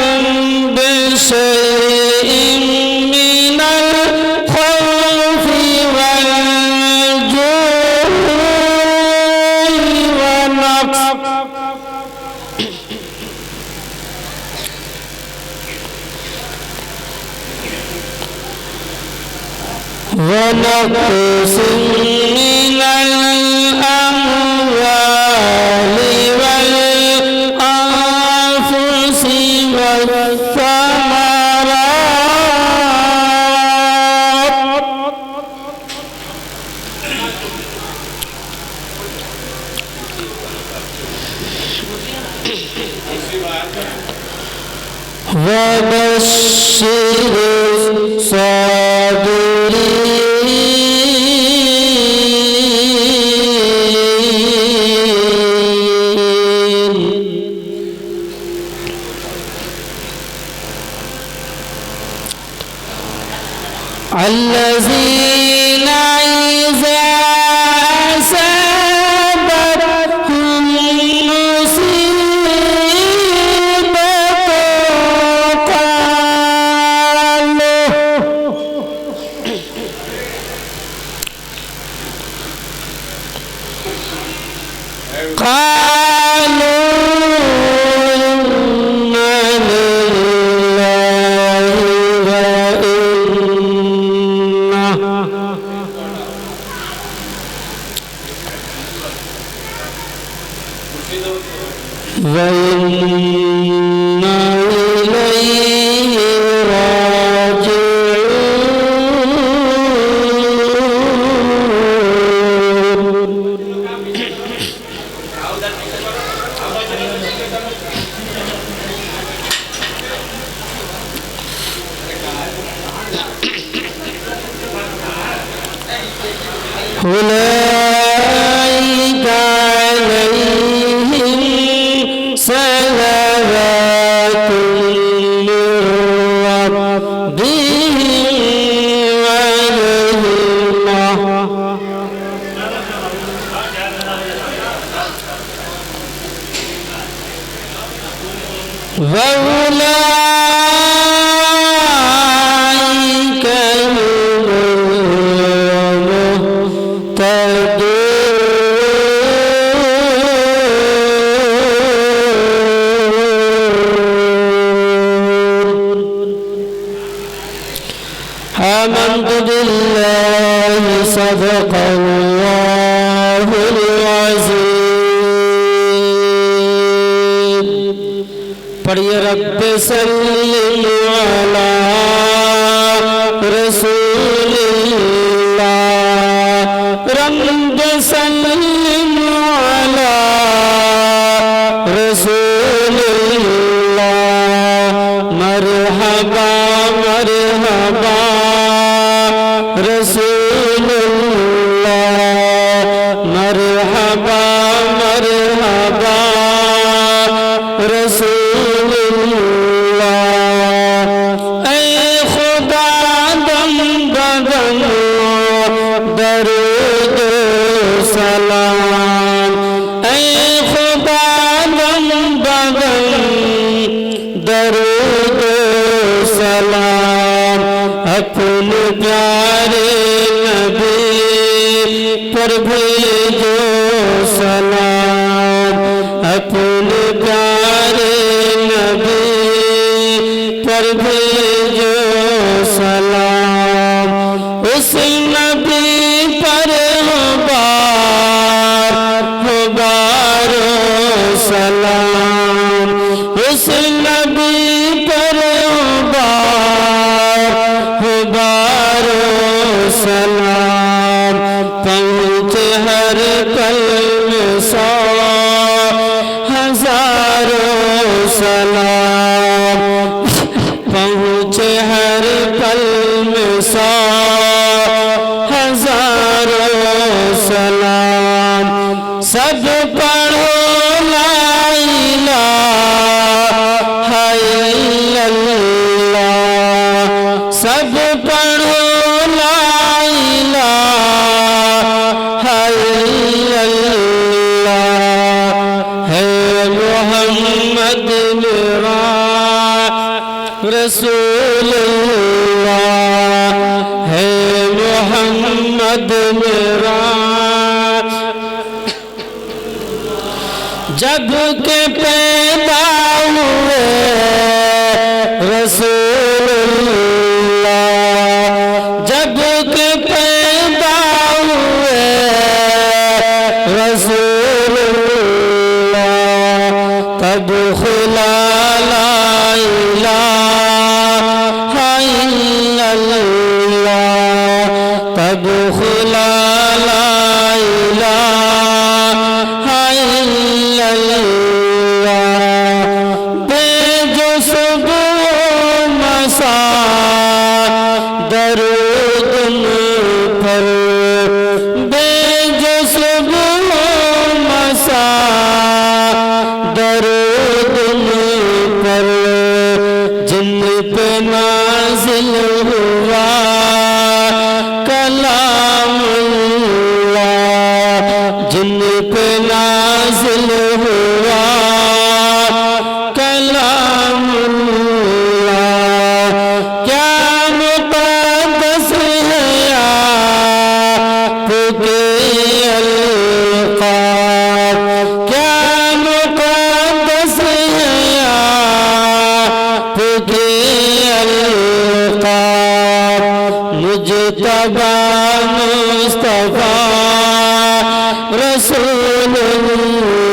وَلَنَبْلُوَنَّكُمْ بِشَيْءٍ مِّنَ الْخَوْفِ ونقص من الأموال والأنفس والثمرات وبشر الصابرين الذين إذا أصابتهم مصيبة قالوا إنا لله وإنا إليه أولئك عليهم صلوات من ربهم ورحمة وأولئك هم آمنت بالله صدق الله العظيم پڑھیے رب سلم علی رسول اللہ رب سلم علی رسول اللہ مرحبا مرحبا رسول اللہ مرحبا مرحبا رسول اللہ اے خدا دم بدم درود و سلام اے خدا دم بدم درود و سلام اپنے پیارے نبی پر بھیجو سلام اپنے پیارے نبی پر بھیجو سلام اس نبی پر بار سلام اس نبی پر بار سلام پہنچے ہر قلب 100,000 سلام پہنچے ہر قلب 100,000 سلام سب پڑھو لا الہ الا اللہ سب پڑھو لا الہ الا اللہ رسول اللہ ہے محمد میرا جب کہ پیدا ہوئے رسول اللہ جب کہ پیدا ہوئے رسول اللہ تب خلا لا الہ الا اللہ تب خلا لا الہ الا اللہ بے جو صبح مساء درود ان پر بے جو صبح مساء درود ان پر جن پہ نازل ہوا کلام اللہ جن پہ نازل ہوا کلام اللہ کیا مقدس ہے آپ کے القاب کیا مقدس ہے آپ کے القاب مجتبی مصطفیٰ رسول اللہ